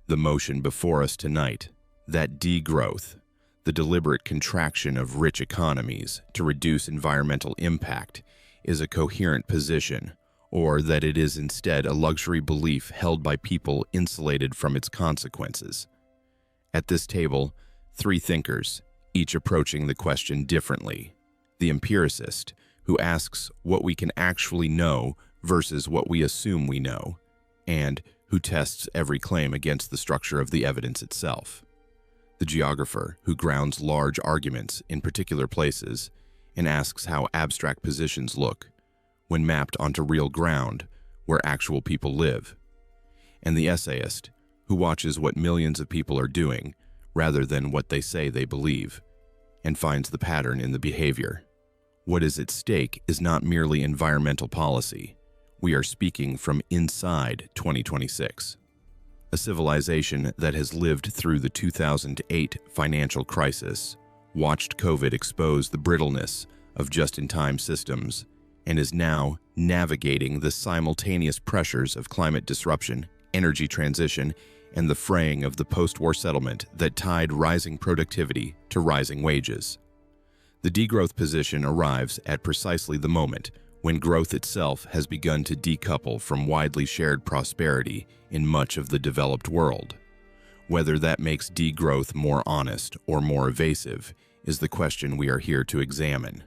The motion before us tonight, that degrowth, the deliberate contraction of rich economies to reduce environmental impact, is a coherent position, or that it is instead a luxury belief held by people insulated from its consequences. At this table, three thinkers, each approaching the question differently. The empiricist, who asks what we can actually know versus what we assume we know, and who tests every claim against the structure of the evidence itself. The geographer, who grounds large arguments in particular places and asks how abstract positions look when mapped onto real ground where actual people live. And the essayist, who watches what millions of people are doing rather than what they say they believe, and finds the pattern in the behavior. What is at stake is not merely environmental policy. We are speaking from inside 2026. A civilization that has lived through the 2008 financial crisis, watched COVID expose the brittleness of just-in-time systems, and is now navigating the simultaneous pressures of climate disruption, energy transition, and the fraying of the post-war settlement that tied rising productivity to rising wages. The degrowth position arrives at precisely the moment when growth itself has begun to decouple from widely shared prosperity in much of the developed world. Whether that makes degrowth more honest or more evasive is the question we are here to examine.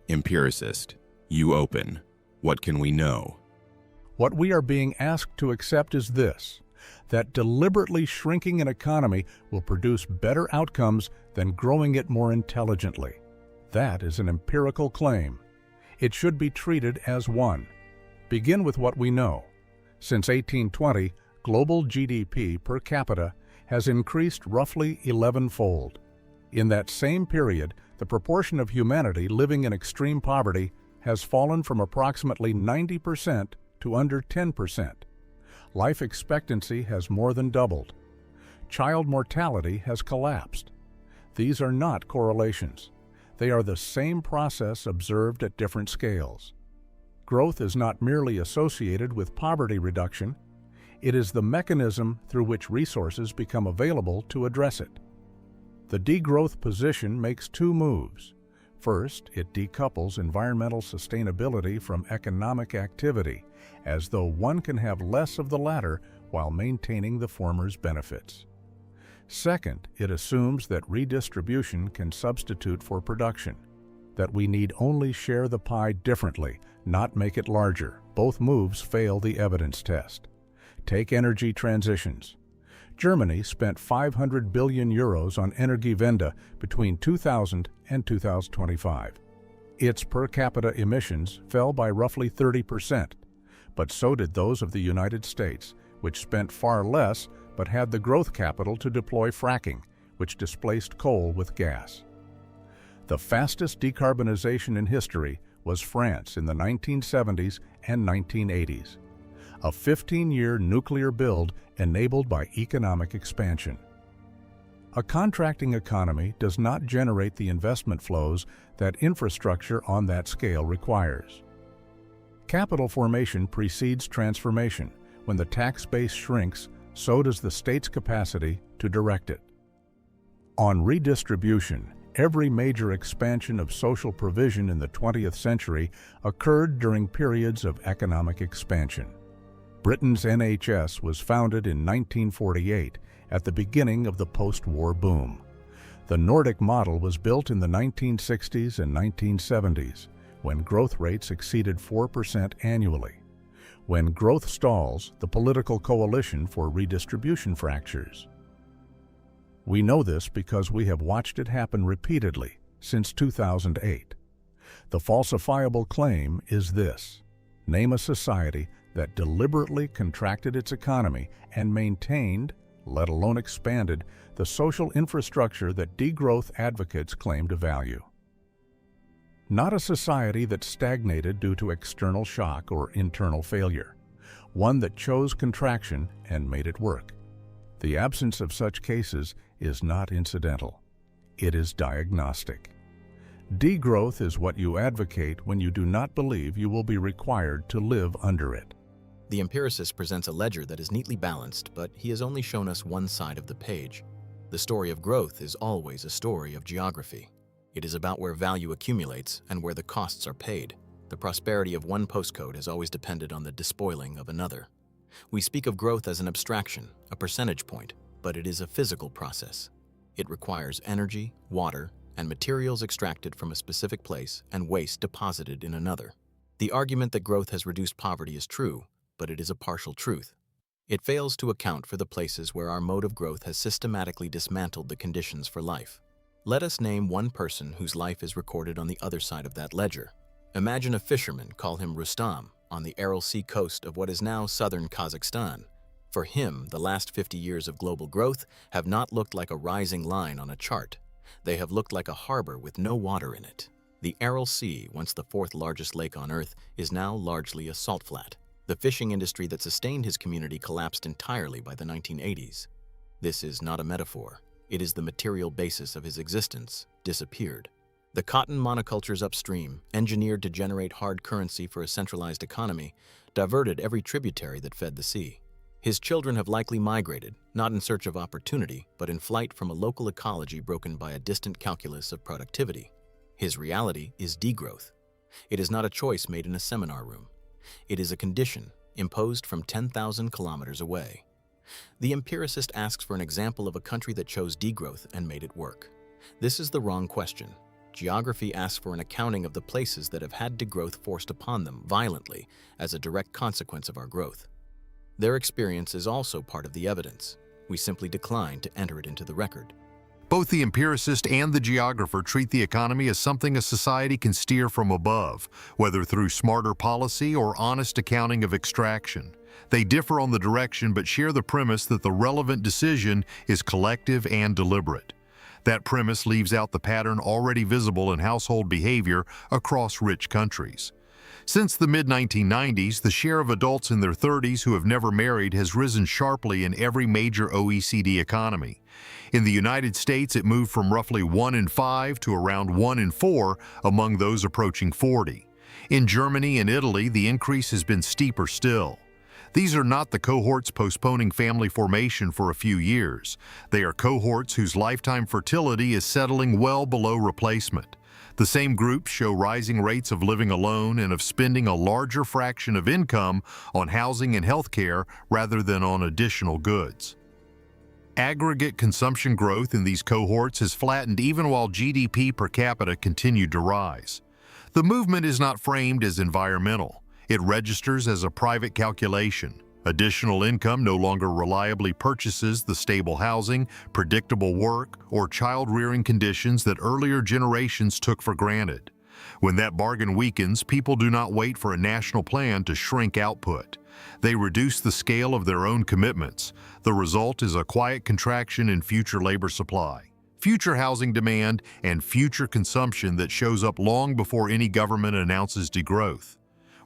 Empiricist, you open. What can we know? What we are being asked to accept is this: that deliberately shrinking an economy will produce better outcomes than growing it more intelligently. That is an empirical claim. It should be treated as one. Begin with what we know. Since 1820, global GDP per capita has increased roughly 11-fold. In that same period, the proportion of humanity living in extreme poverty has fallen from approximately 90% to under 10%. Life expectancy has more than doubled. Child mortality has collapsed. These are not correlations. They are the same process observed at different scales. Growth is not merely associated with poverty reduction. It is the mechanism through which resources become available to address it. The degrowth position makes two moves. First, it decouples environmental sustainability from economic activity, as though one can have less of the latter while maintaining the former's benefits. Second, it assumes that redistribution can substitute for production, that we need only share the pie differently, not make it larger. Both moves fail the evidence test. Take energy transitions. Germany spent 500 billion euros on Energiewende between 2000 and 2025. Its per capita emissions fell by roughly 30%, but so did those of the United States, which spent far less but had the growth capital to deploy fracking, which displaced coal with gas. The fastest decarbonization in history was France in the 1970s and 1980s. A 15-year nuclear build enabled by economic expansion. A contracting economy does not generate the investment flows that infrastructure on that scale requires. Capital formation precedes transformation. When the tax base shrinks, so does the state's capacity to direct it. On redistribution, every major expansion of social provision in the 20th century occurred during periods of economic expansion. Britain's NHS was founded in 1948 at the beginning of the post-war boom. The Nordic model was built in the 1960s and 1970s, when growth rates exceeded 4% annually. When growth stalls, the political coalition for redistribution fractures. We know this because we have watched it happen repeatedly since 2008. The falsifiable claim is this: name a society that deliberately contracted its economy and maintained, let alone expanded, the social infrastructure that degrowth advocates claim to value. Not a society that stagnated due to external shock or internal failure. One that chose contraction and made it work. The absence of such cases is not incidental. It is diagnostic. Degrowth is what you advocate when you do not believe you will be required to live under it. The empiricist presents a ledger that is neatly balanced, but he has only shown us one side of the page. The story of growth is always a story of geography. It is about where value accumulates and where the costs are paid. The prosperity of one postcode has always depended on the despoiling of another. We speak of growth as an abstraction, a percentage point, but it is a physical process. It requires energy, water, and materials extracted from a specific place and waste deposited in another. The argument that growth has reduced poverty is true, but it is a partial truth. It fails to account for the places where our mode of growth has systematically dismantled the conditions for life. Let us name one person whose life is recorded on the other side of that ledger. Imagine a fisherman, call him Rustam, on the Aral Sea coast of what is now southern Kazakhstan. For him, the last 50 years of global growth have not looked like a rising line on a chart. They have looked like a harbor with no water in it. The Aral Sea, once the fourth largest lake on Earth, is now largely a salt flat. The fishing industry that sustained his community collapsed entirely by the 1980s. This is not a metaphor. It is the material basis of his existence, disappeared. The cotton monocultures upstream, engineered to generate hard currency for a centralized economy, diverted every tributary that fed the sea. His children have likely migrated, not in search of opportunity, but in flight from a local ecology broken by a distant calculus of productivity. His reality is degrowth. It is not a choice made in a seminar room. It is a condition imposed from 10,000 kilometers away. The empiricist asks for an example of a country that chose degrowth and made it work. This is the wrong question. Geography asks for an accounting of the places that have had degrowth forced upon them violently as a direct consequence of our growth. Their experience is also part of the evidence. We simply decline to enter it into the record. Both the empiricist and the geographer treat the economy as something a society can steer from above, whether through smarter policy or honest accounting of extraction. They differ on the direction but share the premise that the relevant decision is collective and deliberate. That premise leaves out the pattern already visible in household behavior across rich countries. Since the mid-1990s, the share of adults in their 30s who have never married has risen sharply in every major OECD economy. In the United States, it moved from roughly 1 in 5 to around 1 in 4 among those approaching 40. In Germany and Italy, the increase has been steeper still. These are not the cohorts postponing family formation for a few years. They are cohorts whose lifetime fertility is settling well below replacement. The same groups show rising rates of living alone and of spending a larger fraction of income on housing and healthcare rather than on additional goods. Aggregate consumption growth in these cohorts has flattened even while GDP per capita continued to rise. The movement is not framed as environmental. It registers as a private calculation. Additional income no longer reliably purchases the stable housing, predictable work, or child-rearing conditions that earlier generations took for granted. When that bargain weakens, people do not wait for a national plan to shrink output. They reduce the scale of their own commitments. The result is a quiet contraction in future labor supply, future housing demand, and future consumption that shows up long before any government announces degrowth.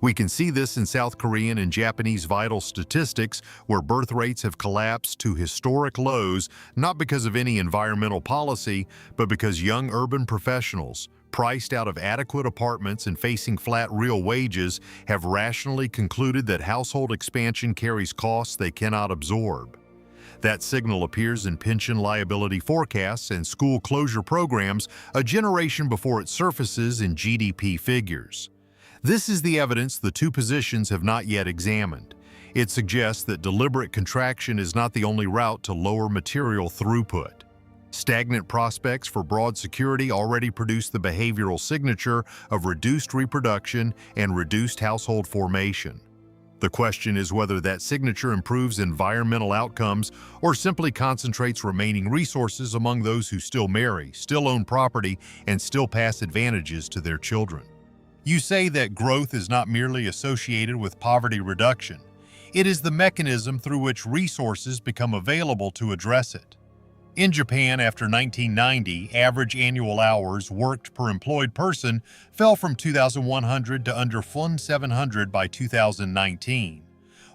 We can see this in South Korean and Japanese vital statistics where birth rates have collapsed to historic lows not because of any environmental policy, but because young urban professionals, priced out of adequate apartments and facing flat real wages, have rationally concluded that household expansion carries costs they cannot absorb. That signal appears in pension liability forecasts and school closure programs a generation before it surfaces in GDP figures. This is the evidence the two positions have not yet examined. It suggests that deliberate contraction is not the only route to lower material throughput. Stagnant prospects for broad security already produce the behavioral signature of reduced reproduction and reduced household formation. The question is whether that signature improves environmental outcomes or simply concentrates remaining resources among those who still marry, still own property, and still pass advantages to their children. You say that growth is not merely associated with poverty reduction. It is the mechanism through which resources become available to address it. In Japan, after 1990, average annual hours worked per employed person fell from 2,100 to under 1,700 by 2019,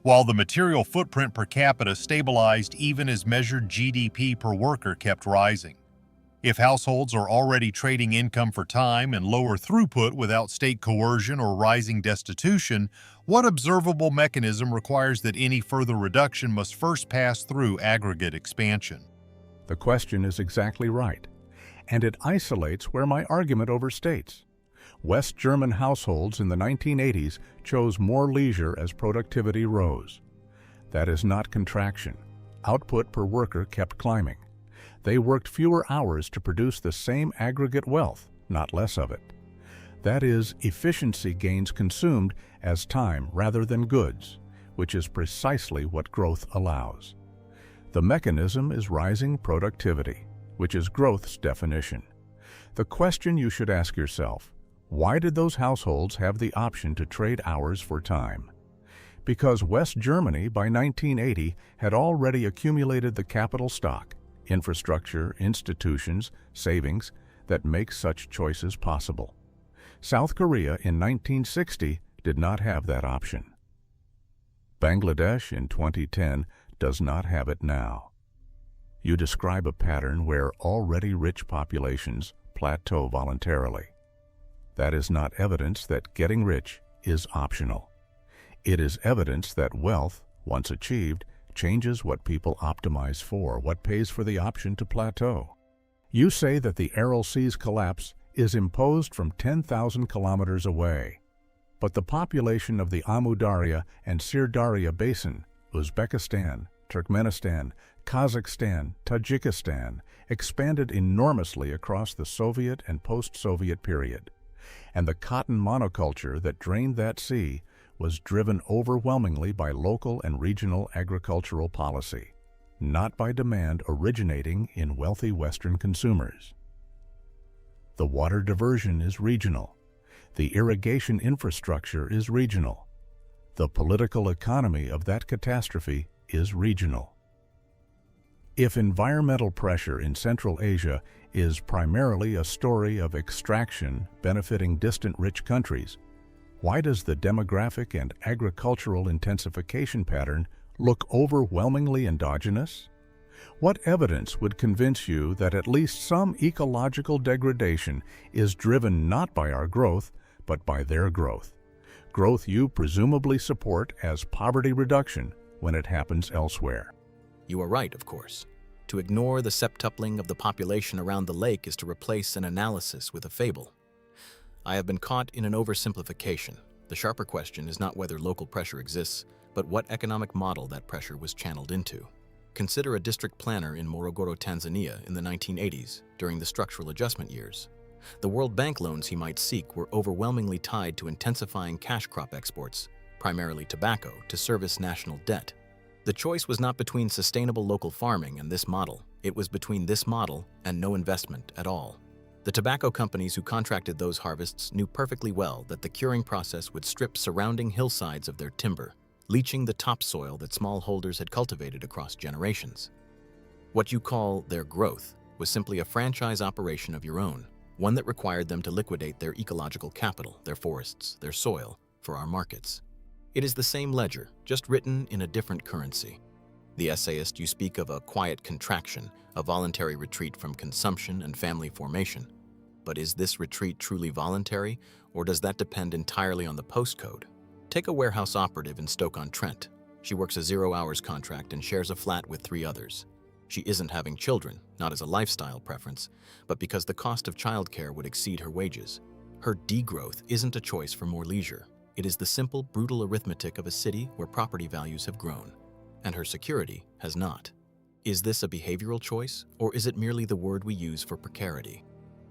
while the material footprint per capita stabilized even as measured GDP per worker kept rising. If households are already trading income for time and lower throughput without state coercion or rising destitution, what observable mechanism requires that any further reduction must first pass through aggregate expansion? The question is exactly right, and it isolates where my argument overstates. West German households in the 1980s chose more leisure as productivity rose. That is not contraction. Output per worker kept climbing. They worked fewer hours to produce the same aggregate wealth, not less of it. That is, efficiency gains consumed as time rather than goods, which is precisely what growth allows. The mechanism is rising productivity, which is growth's definition. The question you should ask yourself: why did those households have the option to trade hours for time? Because West Germany by 1980 had already accumulated the capital stock, infrastructure, institutions, savings that make such choices possible. South Korea in 1960 did not have that option. Bangladesh in 2010 does not have it now. You describe a pattern where already rich populations plateau voluntarily. That is not evidence that getting rich is optional. It is evidence that wealth, once achieved, changes what people optimize for, what pays for the option to plateau. You say that the Aral Sea's collapse is imposed from 10,000 kilometers away. But the population of the Amu Darya and Sirdarya Basin, Uzbekistan, Turkmenistan, Kazakhstan, Tajikistan, expanded enormously across the Soviet and post-Soviet period. And the cotton monoculture that drained that sea was driven overwhelmingly by local and regional agricultural policy, not by demand originating in wealthy Western consumers. The water diversion is regional. The irrigation infrastructure is regional. The political economy of that catastrophe is regional. If environmental pressure in Central Asia is primarily a story of extraction benefiting distant rich countries, why does the demographic and agricultural intensification pattern look overwhelmingly endogenous? What evidence would convince you that at least some ecological degradation is driven not by our growth, but by their growth? Growth you presumably support as poverty reduction when it happens elsewhere. You are right, of course. To ignore the septupling of the population around the lake is to replace an analysis with a fable. I have been caught in an oversimplification. The sharper question is not whether local pressure exists, but what economic model that pressure was channeled into. Consider a district planner in Morogoro, Tanzania in the 1980s, during the structural adjustment years. The World Bank loans he might seek were overwhelmingly tied to intensifying cash crop exports, primarily tobacco, to service national debt. The choice was not between sustainable local farming and this model. It was between this model and no investment at all. The tobacco companies who contracted those harvests knew perfectly well that the curing process would strip surrounding hillsides of their timber, leaching the topsoil that smallholders had cultivated across generations. What you call their growth was simply a franchise operation of your own, one that required them to liquidate their ecological capital, their forests, their soil, for our markets. It is the same ledger, just written in a different currency. The essayist, you speak of a quiet contraction, a voluntary retreat from consumption and family formation. But is this retreat truly voluntary, or does that depend entirely on the postcode? Take a warehouse operative in Stoke-on-Trent. She works a 0-hours contract and shares a flat with 3 others. She isn't having children, not as a lifestyle preference, but because the cost of childcare would exceed her wages. Her degrowth isn't a choice for more leisure. It is the simple, brutal arithmetic of a city where property values have grown, and her security has not. Is this a behavioral choice, or is it merely the word we use for precarity?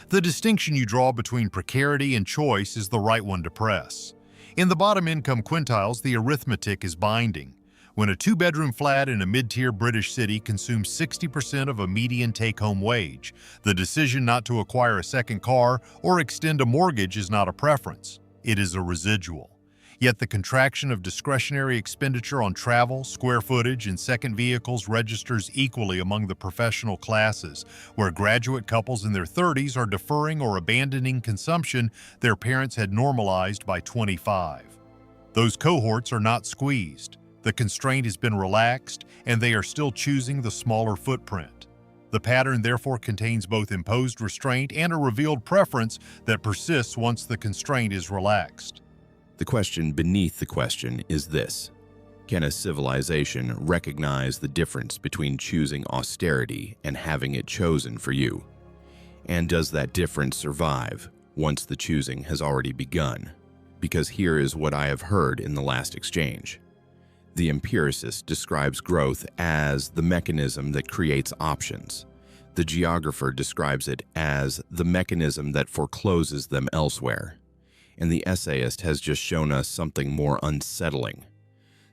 The distinction you draw between precarity and choice is the right one to press. In the bottom income quintiles, the arithmetic is binding. When a 2-bedroom flat in a mid-tier British city consumes 60% of a median take-home wage, the decision not to acquire a second car or extend a mortgage is not a preference. It is a residual. Yet the contraction of discretionary expenditure on travel, square footage, and second vehicles registers equally among the professional classes, where graduate couples in their 30s are deferring or abandoning consumption their parents had normalized by 25. Those cohorts are not squeezed. The constraint has been relaxed, and they are still choosing the smaller footprint. The pattern therefore contains both imposed restraint and a revealed preference that persists once the constraint is relaxed. The question beneath the question is this: can a civilization recognize the difference between choosing austerity and having it chosen for you? And does that difference survive once the choosing has already begun? Because here is what I have heard in the last exchange. The empiricist describes growth as the mechanism that creates options. The geographer describes it as the mechanism that forecloses them elsewhere. And the essayist has just shown us something more unsettling: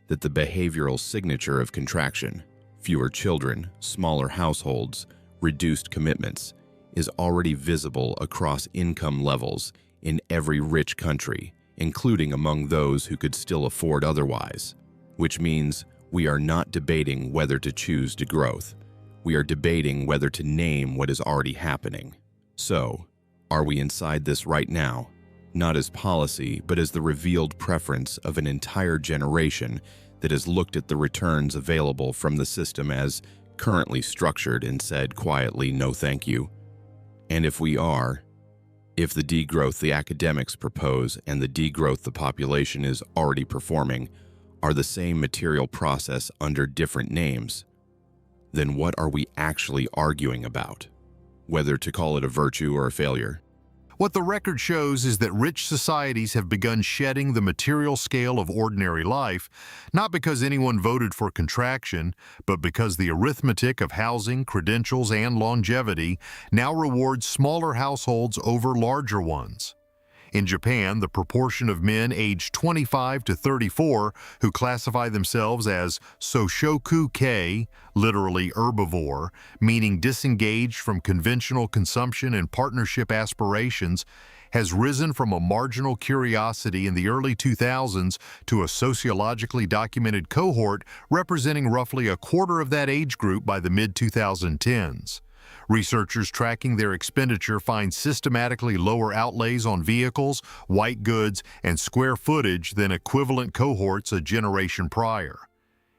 that the behavioral signature of contraction, fewer children, smaller households, reduced commitments, is already visible across income levels in every rich country, including among those who could still afford otherwise. Which means we are not debating whether to choose degrowth. We are debating whether to name what is already happening. So, are we inside this right now? Not as policy, but as the revealed preference of an entire generation that has looked at the returns available from the system as currently structured and said quietly, no thank you. And if we are, if the degrowth the academics propose and the degrowth the population is already performing are the same material process under different names, then what are we actually arguing about? Whether to call it a virtue or a failure? What the record shows is that rich societies have begun shedding the material scale of ordinary life, not because anyone voted for contraction, but because the arithmetic of housing, credentials, and longevity now rewards smaller households over larger ones. In Japan, the proportion of men aged 25 to 34 who classify themselves as Soshoku-kei, literally herbivore, meaning disengaged from conventional consumption and partnership aspirations, has risen from a marginal curiosity in the early 2000s to a sociologically documented cohort representing roughly a quarter of that age group by the mid-2010s. Researchers tracking their expenditure find systematically lower outlays on vehicles, white goods, and square footage than equivalent cohorts a generation prior.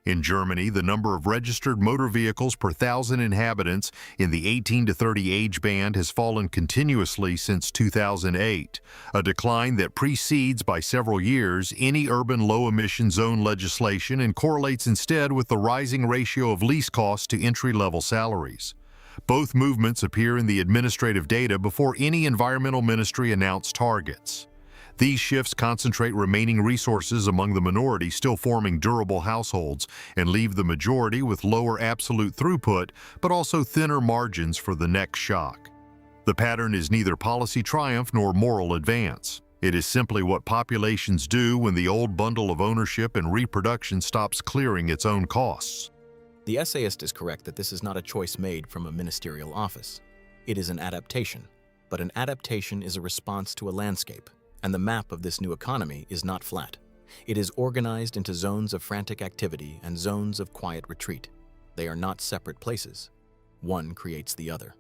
In Germany, the number of registered motor vehicles per 1,000 inhabitants in the 18 to 30 age band has fallen continuously since 2008, a decline that precedes by several years any urban low-emission zone legislation and correlates instead with the rising ratio of lease costs to entry-level salaries. Both movements appear in the administrative data before any environmental ministry announced targets. These shifts concentrate remaining resources among the minority still forming durable households and leave the majority with lower absolute throughput, but also thinner margins for the next shock. The pattern is neither policy triumph nor moral advance. It is simply what populations do when the old bundle of ownership and reproduction stops clearing its own costs. The essayist is correct that this is not a choice made from a ministerial office. It is an adaptation, but an adaptation is a response to a landscape, and the map of this new economy is not flat. It is organized into zones of frantic activity and zones of quiet retreat. They are not separate places. One creates the other.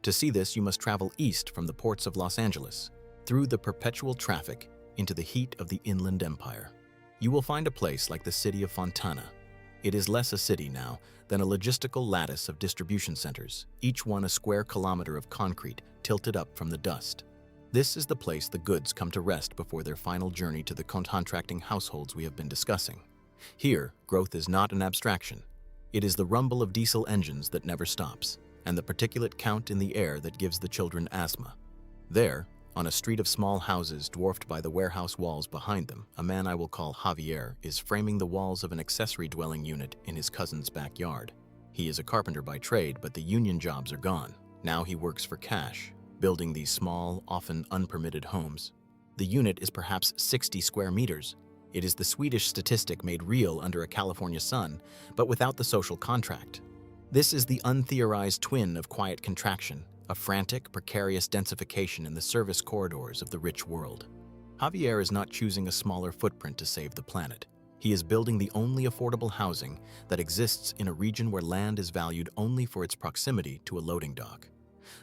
To see this, you must travel east from the ports of Los Angeles, through the perpetual traffic, into the heat of the Inland Empire. You will find a place like the city of Fontana. It is less a city now than a logistical lattice of distribution centers, each one a square kilometer of concrete tilted up from the dust. This is the place the goods come to rest before their final journey to the contracting households we have been discussing. Here, growth is not an abstraction. It is the rumble of diesel engines that never stops, and the particulate count in the air that gives the children asthma. There, on a street of small houses dwarfed by the warehouse walls behind them, a man I will call Javier is framing the walls of an accessory dwelling unit in his cousin's backyard. He is a carpenter by trade, but the union jobs are gone. Now he works for cash, building these small, often unpermitted homes. The unit is perhaps 60 square meters. It is the Swedish statistic made real under a California sun, but without the social contract. This is the untheorized twin of quiet contraction, a frantic, precarious densification in the service corridors of the rich world. Javier is not choosing a smaller footprint to save the planet. He is building the only affordable housing that exists in a region where land is valued only for its proximity to a loading dock.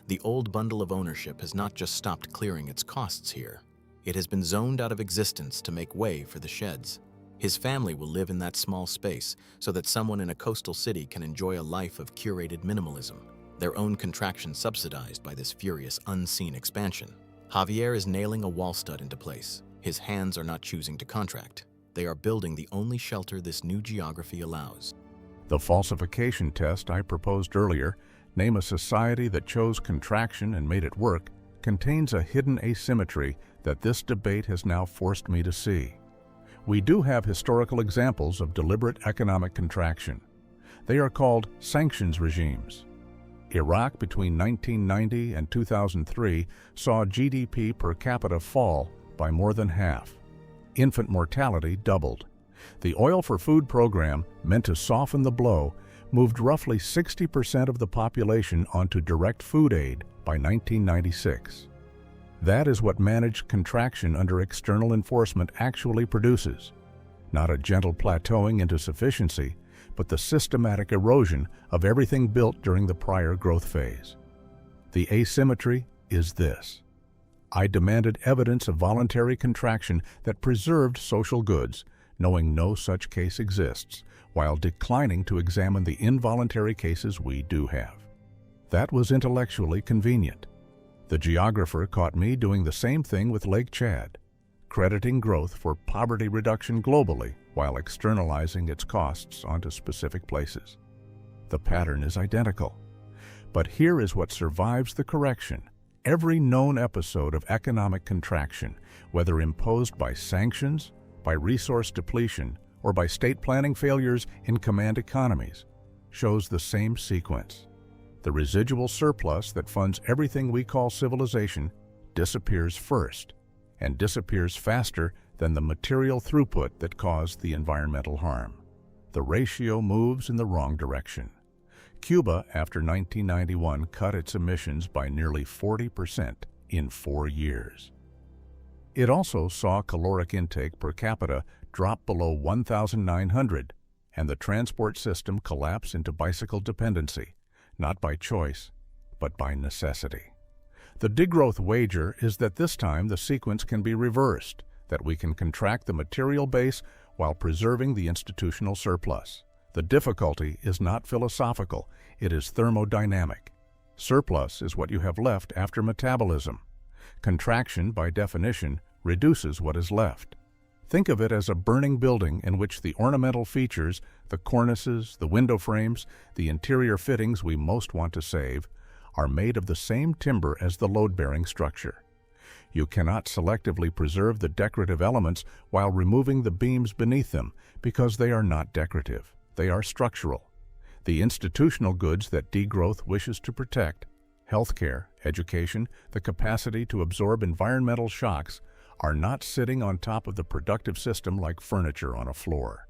The old bundle of ownership has not just stopped clearing its costs here. It has been zoned out of existence to make way for the sheds. His family will live in that small space so that someone in a coastal city can enjoy a life of curated minimalism. their own contraction subsidized by this furious, unseen expansion. Javier is nailing a wall stud into place. His hands are not choosing to contract. They are building the only shelter this new geography allows. The falsification test I proposed earlier, name a society that chose contraction and made it work, contains a hidden asymmetry that this debate has now forced me to see. We do have historical examples of deliberate economic contraction. They are called sanctions regimes. Iraq between 1990 and 2003 saw GDP per capita fall by more than half. Infant mortality doubled. The Oil for Food program, meant to soften the blow, moved roughly 60% of the population onto direct food aid by 1996. That is what managed contraction under external enforcement actually produces. Not a gentle plateauing into sufficiency, but the systematic erosion of everything built during the prior growth phase. The asymmetry is this. I demanded evidence of voluntary contraction that preserved social goods, knowing no such case exists, while declining to examine the involuntary cases we do have. That was intellectually convenient. The geographer caught me doing the same thing with Lake Chad, crediting growth for poverty reduction globally while externalizing its costs onto specific places. The pattern is identical. But here is what survives the correction. Every known episode of economic contraction, whether imposed by sanctions, by resource depletion, or by state planning failures in command economies, shows the same sequence. The residual surplus that funds everything we call civilization disappears first, and disappears faster than the material throughput that caused the environmental harm. The ratio moves in the wrong direction. Cuba, after 1991, cut its emissions by nearly 40% in 4 years. It also saw caloric intake per capita drop below 1,900 and the transport system collapse into bicycle dependency, not by choice, but by necessity. The degrowth wager is that this time the sequence can be reversed, that we can contract the material base while preserving the institutional surplus. The difficulty is not philosophical, it is thermodynamic. Surplus is what you have left after metabolism. Contraction, by definition, reduces what is left. Think of it as a burning building in which the ornamental features, the cornices, the window frames, the interior fittings we most want to save, are made of the same timber as the load-bearing structure. You cannot selectively preserve the decorative elements while removing the beams beneath them because they are not decorative. They are structural. The institutional goods that degrowth wishes to protect, healthcare, education, the capacity to absorb environmental shocks, are not sitting on top of the productive system like furniture on a floor.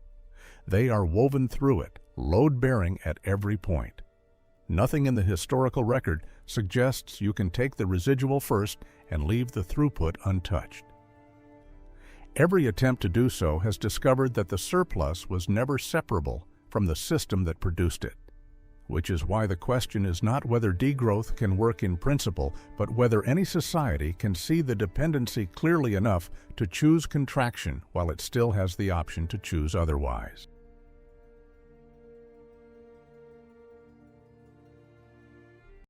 They are woven through it, load-bearing at every point. Nothing in the historical record suggests you can take the residual first and leave the throughput untouched. Every attempt to do so has discovered that the surplus was never separable from the system that produced it, which is why the question is not whether degrowth can work in principle, but whether any society can see the dependency clearly enough to choose contraction while it still has the option to choose otherwise.